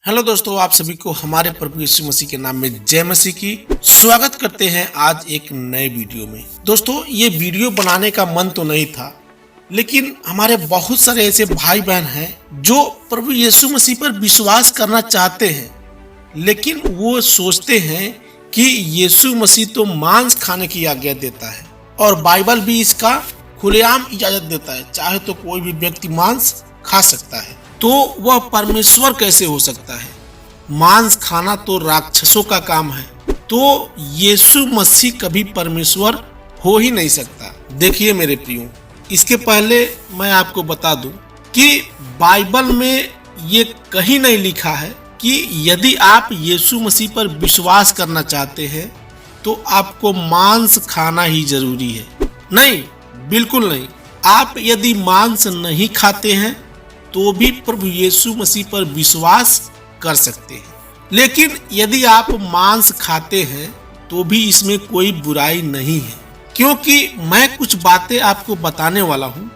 Hello दोस्तों, आप सभी को हमारे प्रभु यीशु मसीह के नाम में जय मसीह की स्वागत करते हैं आज एक नए वीडियो में। दोस्तों, ये वीडियो बनाने का मन तो नहीं था, लेकिन हमारे बहुत सारे ऐसे भाई बहन हैं जो प्रभु यीशु मसीह पर विश्वास करना चाहते हैं, लेकिन वो सोचते हैं कि यीशु मसीह तो मांस खाने की आज्ञा देता है और बाइबल भी इसका खुलेआम इजाजत देता है, चाहे तो कोई भी व्यक्ति मांस खा सकता है, तो वह परमेश्वर कैसे हो सकता है? मांस खाना तो राक्षसों का काम है, तो यीशु मसीह कभी परमेश्वर हो ही नहीं सकता। देखिए मेरे प्रियो, इसके पहले मैं आपको बता दूं कि बाइबल में ये कहीं नहीं लिखा है कि यदि आप यीशु मसीह पर विश्वास करना चाहते हैं तो आपको मांस खाना ही जरूरी है। नहीं, बिल्कुल नहीं। आप यदि मांस नहीं खाते हैं तो भी प्रभु यीशु मसीह पर विश्वास कर सकते हैं, लेकिन यदि आप मांस खाते हैं तो भी इसमें कोई बुराई नहीं है, क्योंकि मैं कुछ बातें आपको बताने वाला हूं,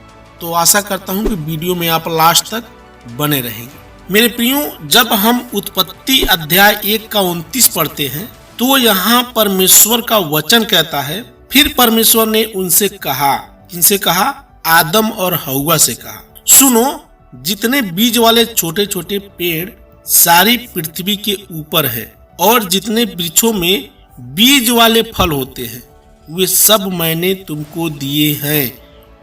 तो आशा करता हूं कि वीडियो में आप लास्ट तक बने रहेंगे। मेरे प्रियो, जब हम उत्पत्ति अध्याय 1 का 29 पढ़ते हैं तो यहाँ परमेश्वर का वचन कहता है, फिर परमेश्वर ने उनसे कहा, किनसे कहा? आदम और हव्वा से कहा, सुनो, जितने बीज वाले छोटे छोटे पेड़ सारी पृथ्वी के ऊपर है और जितने वृक्षों में बीज वाले फल होते हैं वे सब मैंने तुमको दिए हैं,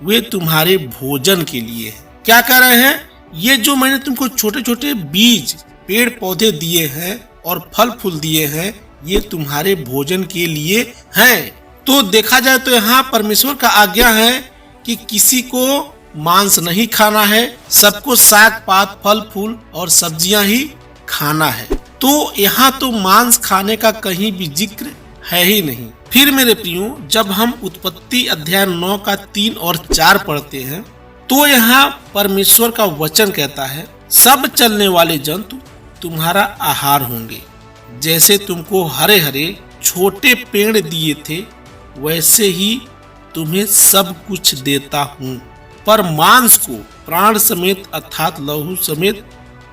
वे तुम्हारे भोजन के लिए हैं। क्या कह रहे हैं? ये जो मैंने तुमको छोटे छोटे बीज पेड़ पौधे दिए हैं और फल फूल दिए हैं, ये तुम्हारे भोजन के लिए हैं। तो देखा जाए तो यहाँ परमेश्वर का आज्ञा है कि किसी को मांस नहीं खाना है, सबको साग पात फल फूल और सब्जियां ही खाना है। तो यहाँ तो मांस खाने का कहीं भी जिक्र है ही नहीं। फिर मेरे प्रियो, जब हम उत्पत्ति अध्याय 9 का 3 और 4 पढ़ते हैं तो यहाँ परमेश्वर का वचन कहता है, सब चलने वाले जंतु तुम्हारा आहार होंगे, जैसे तुमको हरे हरे छोटे पेड़ दिए थे वैसे ही तुम्हें सब कुछ देता हूँ, पर मांस को प्राण समेत अर्थात लहू समेत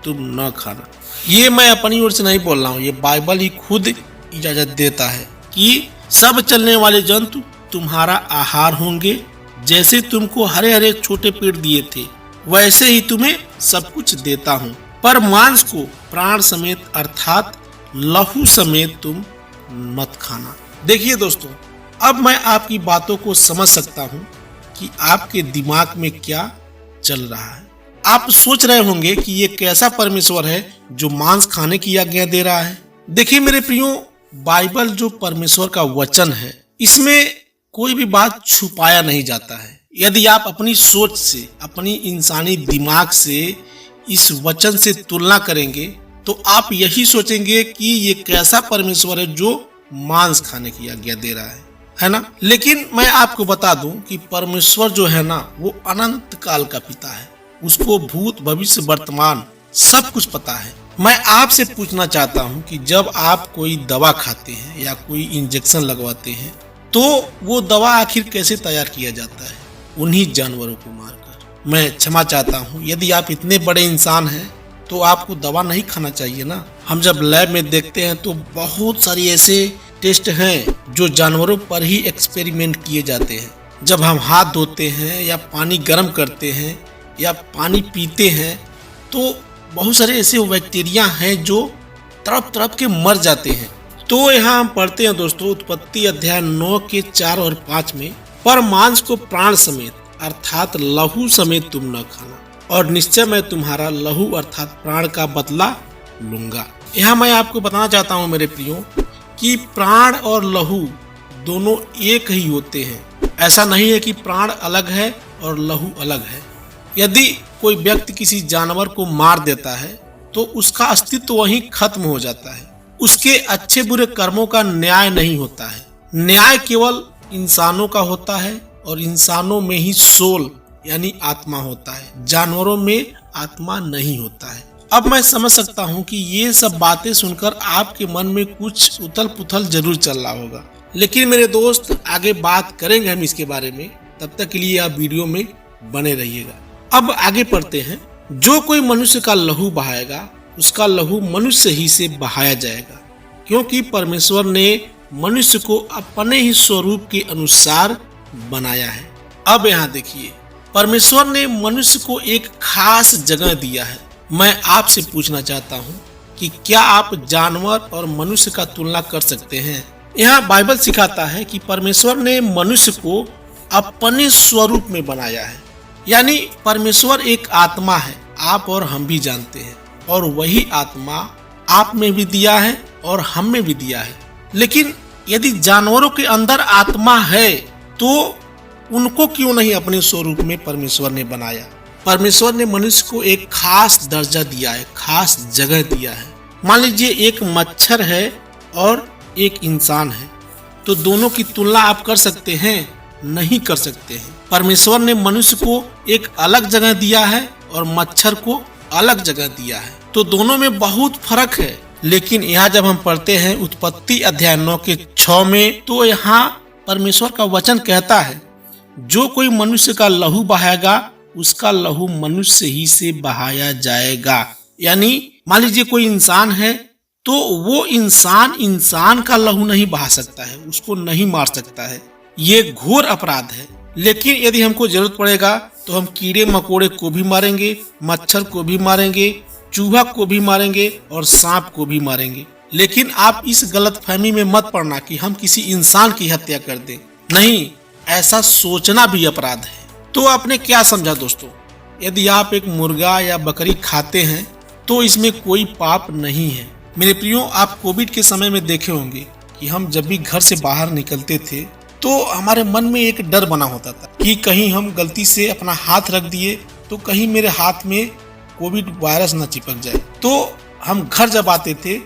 तुम न खाना। ये मैं अपनी ओर से नहीं बोल रहा हूँ, ये बाइबल ही खुद इजाजत देता है कि सब चलने वाले जंतु तुम्हारा आहार होंगे, जैसे तुमको हरे हरे छोटे पेड़ दिए थे वैसे ही तुम्हें सब कुछ देता हूँ, पर मांस को प्राण समेत अर्थात लहू समेत तुम मत खाना। देखिए दोस्तों, अब मैं आपकी बातों को समझ सकता हूँ कि आपके दिमाग में क्या चल रहा है। आप सोच रहे होंगे कि ये कैसा परमेश्वर है जो मांस खाने की आज्ञा दे रहा है। देखिए मेरे प्रियो, बाइबल जो परमेश्वर का वचन है, इसमें कोई भी बात छुपाया नहीं जाता है। यदि आप अपनी सोच से, अपनी इंसानी दिमाग से इस वचन से तुलना करेंगे तो आप यही सोचेंगे कि ये कैसा परमेश्वर है जो मांस खाने की आज्ञा दे रहा है ना। लेकिन मैं आपको बता दूं कि परमेश्वर जो है ना, वो अनंत काल का पिता है, उसको भूत भविष्य वर्तमान सब कुछ पता है। मैं आपसे पूछना चाहता हूं कि जब आप कोई दवा खाते हैं या कोई इंजेक्शन लगवाते हैं तो वो दवा आखिर कैसे तैयार किया जाता है? उन्हीं जानवरों को मारकर। मैं क्षमा चाहता हूँ, यदि आप इतने बड़े इंसान हैं तो आपको दवा नहीं खाना चाहिए ना। हम जब लैब में देखते हैं तो बहुत सारी ऐसे टेस्ट हैं जो जानवरों पर ही एक्सपेरिमेंट किए जाते हैं। जब हम हाथ धोते हैं या पानी गर्म करते हैं या पानी पीते हैं तो बहुत सारे ऐसे बैक्टीरिया हैं जो तड़प तड़प के मर जाते हैं। तो यहाँ हम पढ़ते हैं दोस्तों, उत्पत्ति अध्याय 9 के 4 और 5 में, पर मांस को प्राण समेत अर्थात लहू समेत तुम न खाना, और निश्चय मैं तुम्हारा लहू अर्थात प्राण का बदला लूंगा। यहाँ मैं आपको बताना चाहता हूँ मेरे प्रियो कि प्राण और लहू दोनों एक ही होते हैं। ऐसा नहीं है कि प्राण अलग है और लहू अलग है। यदि कोई व्यक्ति किसी जानवर को मार देता है तो उसका अस्तित्व वहीं खत्म हो जाता है। उसके अच्छे बुरे कर्मों का न्याय नहीं होता है। न्याय केवल इंसानों का होता है और इंसानों में ही सोल यानी आत्मा होता है, जानवरों में आत्मा नहीं होता है। अब मैं समझ सकता हूँ कि ये सब बातें सुनकर आपके मन में कुछ उथल पुथल जरूर चल रहा होगा, लेकिन मेरे दोस्त आगे बात करेंगे हम इसके बारे में। तब तक के लिए आप वीडियो में बने रहिएगा। अब आगे पढ़ते हैं। जो कोई मनुष्य का लहू बहाएगा उसका लहू मनुष्य ही से बहाया जाएगा, क्योंकि परमेश्वर ने मनुष्य को अपने ही स्वरूप के अनुसार बनाया है। अब यहाँ देखिए, परमेश्वर ने मनुष्य को एक खास जगह दिया है। मैं आपसे पूछना चाहता हूँ कि क्या आप जानवर और मनुष्य का तुलना कर सकते हैं? यहाँ बाइबल सिखाता है कि परमेश्वर ने मनुष्य को अपने स्वरूप में बनाया है, यानी परमेश्वर एक आत्मा है, आप और हम भी जानते हैं, और वही आत्मा आप में भी दिया है और हम में भी दिया है। लेकिन यदि जानवरों के अंदर आत्मा है तो उनको क्यों नहीं अपने स्वरूप में परमेश्वर ने बनाया? परमेश्वर ने मनुष्य को एक खास दर्जा दिया है, खास जगह दिया है। मान लीजिए एक मच्छर है और एक इंसान है, तो दोनों की तुलना आप कर सकते हैं? नहीं कर सकते हैं। परमेश्वर ने मनुष्य को एक अलग जगह दिया है और मच्छर को अलग जगह दिया है, तो दोनों में बहुत फर्क है। लेकिन यहाँ जब हम पढ़ते हैं उत्पत्ति अध्याय 9 के 6 में, तो यहाँ परमेश्वर का वचन कहता है, जो कोई मनुष्य का लहू बहाएगा उसका लहू मनुष्य ही से बहाया जाएगा। यानी मान लीजिए कोई इंसान है, तो वो इंसान का लहू नहीं बहा सकता है, उसको नहीं मार सकता है, ये घोर अपराध है। लेकिन यदि हमको जरूरत पड़ेगा तो हम कीड़े मकोड़े को भी मारेंगे, मच्छर को भी मारेंगे, चूहा को भी मारेंगे और सांप को भी मारेंगे। लेकिन आप इस गलतफहमी में मत पड़ना कि हम किसी इंसान की हत्या कर दें। नहीं, ऐसा सोचना भी अपराध है। तो आपने क्या समझा दोस्तों? यदि आप एक मुर्गा या बकरी खाते हैं तो इसमें कोई पाप नहीं है। मेरे प्रियो, आप कोविड के समय में देखे होंगे कि हम जब भी घर से बाहर निकलते थे तो हमारे मन में एक डर बना होता था कि कहीं हम गलती से अपना हाथ रख दिए तो कहीं मेरे हाथ में कोविड वायरस न चिपक जाए। तो हम घर जब आते थे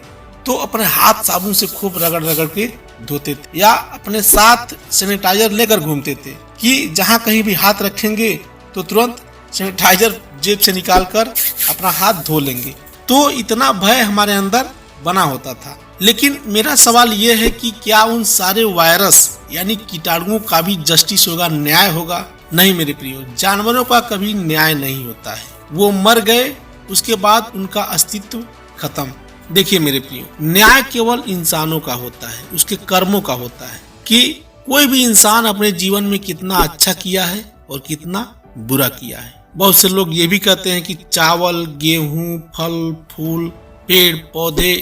तो अपने हाथ साबुन से खूब रगड़ रगड़ के धोते थे, या अपने साथ सैनिटाइजर लेकर घूमते थे कि जहाँ कहीं भी हाथ रखेंगे तो तुरंत सैनिटाइजर जेब से निकाल कर अपना हाथ धो लेंगे। तो इतना भय हमारे अंदर बना होता था। लेकिन मेरा सवाल यह है कि क्या उन सारे वायरस यानी कीटाणुओं का भी जस्टिस होगा, न्याय होगा? नहीं मेरे प्रियो, जानवरों का कभी न्याय नहीं होता है। वो मर गए, उसके बाद उनका अस्तित्व खत्म। देखिए मेरे प्रियो, न्याय केवल इंसानों का होता है, उसके कर्मों का होता है कि कोई भी इंसान अपने जीवन में कितना अच्छा किया है और कितना बुरा किया है। बहुत से लोग ये भी कहते हैं कि चावल, गेहूं, फल फूल, पेड़ पौधे,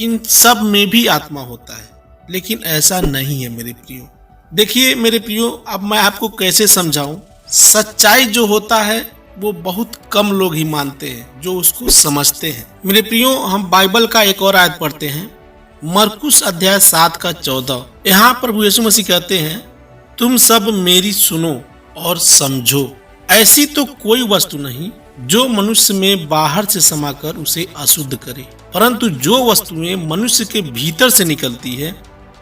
इन सब में भी आत्मा होता है, लेकिन ऐसा नहीं है मेरे प्रियो। देखिए मेरे प्रियो, अब मैं आपको कैसे समझाऊं? सच्चाई जो होता है वो बहुत कम लोग ही मानते हैं जो उसको समझते हैं। मेरे प्रियो, हम बाइबल का एक और आयत पढ़ते हैं, मरकुस अध्याय 7 का 14। यहाँ प्रभु यीशु मसीह कहते हैं, तुम सब मेरी सुनो और समझो, ऐसी तो कोई वस्तु नहीं जो मनुष्य में बाहर से समाकर उसे अशुद्ध करे, परंतु जो वस्तुएं मनुष्य के भीतर से निकलती है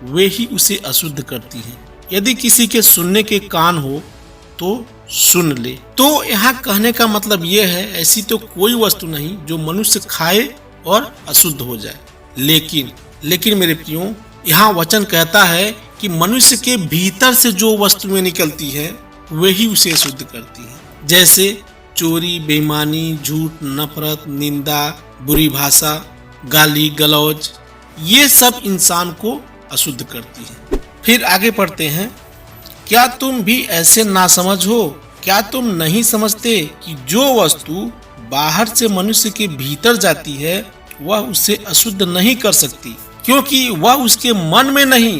वे ही उसे अशुद्ध करती हैं। यदि किसी के सुनने के कान हो तो सुन ले। तो यहाँ कहने का मतलब ये है, ऐसी तो कोई वस्तु नहीं जो मनुष्य खाए और अशुद्ध हो जाए। लेकिन मेरे प्रियो, यहाँ वचन कहता है कि मनुष्य के भीतर से जो वस्तुएं निकलती है वही उसे अशुद्ध करती है। जैसे चोरी, बेईमानी, झूठ, नफरत, निंदा, बुरी भाषा, गाली गलौज, ये सब इंसान को अशुद्ध करती है। फिर आगे पढ़ते हैं, क्या तुम भी ऐसे नासमझ हो? क्या तुम नहीं समझते कि जो वस्तु बाहर से मनुष्य के भीतर जाती है वह उसे अशुद्ध नहीं कर सकती, क्योंकि वह उसके मन में नहीं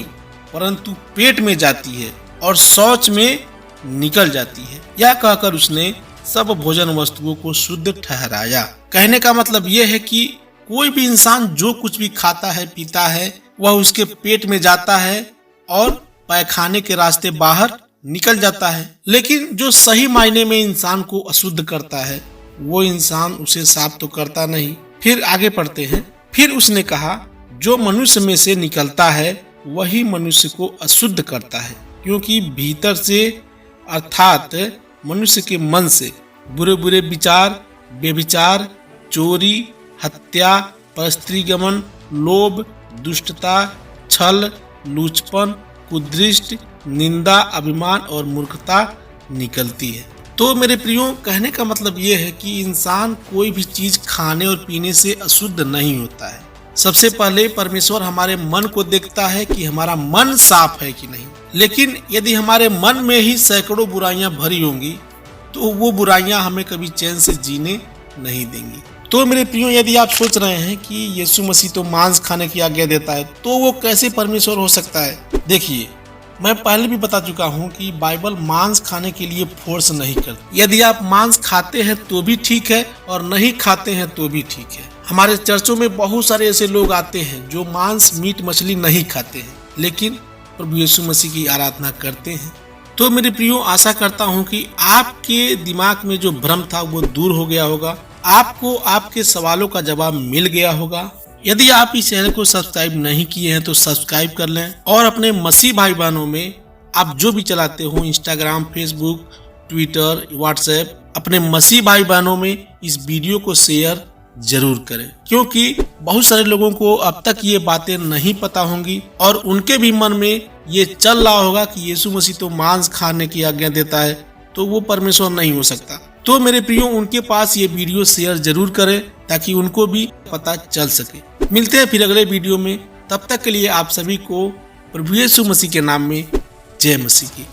परंतु पेट में जाती है और शौच में निकल जाती है। यह कहकर उसने सब भोजन वस्तुओं को शुद्ध ठहराया। कहने का मतलब यह है कि कोई भी इंसान जो कुछ भी खाता है पीता है वह उसके पेट में जाता है और पैखाने के रास्ते बाहर निकल जाता है। लेकिन जो सही मायने में इंसान को अशुद्ध करता है वो इंसान उसे साफ तो करता नहीं। फिर आगे पढ़ते हैं, फिर उसने कहा, जो मनुष्य में से निकलता है वही मनुष्य को अशुद्ध करता है, क्योंकि भीतर से अर्थात मनुष्य के मन से बुरे बुरे विचार, व्यभिचार, चोरी, हत्या, परस्त्रीगमन, लोभ, दुष्टता, छल, लूचपन, कुदृष्ट, निंदा, अभिमान और मूर्खता निकलती है। तो मेरे प्रियो, कहने का मतलब ये है कि इंसान कोई भी चीज खाने और पीने से अशुद्ध नहीं होता है। सबसे पहले परमेश्वर हमारे मन को देखता है कि हमारा मन साफ है कि नहीं। लेकिन यदि हमारे मन में ही सैकड़ों बुराइयां भरी होंगी तो वो बुराइयां हमें कभी चैन से जीने नहीं देंगी। तो मेरे प्रियो, यदि आप सोच रहे हैं कि यीशु मसीह तो मांस खाने की आज्ञा देता है, तो वो कैसे परमेश्वर हो सकता है? देखिए, मैं पहले भी बता चुका हूँ कि बाइबल मांस खाने के लिए फोर्स नहीं करती। यदि आप मांस खाते हैं तो भी ठीक है और नहीं खाते हैं तो भी ठीक है। हमारे चर्चों में बहुत सारे ऐसे लोग आते हैं जो मांस, मीट, मछली नहीं खाते हैं, लेकिन प्रभु यीशु मसीह की आराधना करते हैं। तो मेरे प्रियो, आशा करता हूँ कि आपके दिमाग में जो भ्रम था वो दूर हो गया होगा, आपको आपके सवालों का जवाब मिल गया होगा। यदि आप इस चैनल को सब्सक्राइब नहीं किए हैं तो सब्सक्राइब कर लें और अपने मसीह भाई बहनों में, आप जो भी चलाते हो, इंस्टाग्राम, फेसबुक, ट्विटर, व्हाट्सएप, अपने मसीह भाई बहनों में इस वीडियो को शेयर जरूर करें, क्योंकि बहुत सारे लोगों को अब तक ये बातें नहीं पता होंगी और उनके भी मन में ये चल रहा होगा कि यीशु मसीह तो मांस खाने की आज्ञा देता है, तो वो परमेश्वर नहीं हो सकता। तो मेरे प्रियो, उनके पास ये वीडियो शेयर जरूर करें ताकि उनको भी पता चल सके। मिलते हैं फिर अगले वीडियो में। तब तक के लिए आप सभी को प्रभु यीशु मसीह के नाम में जय मसीह की।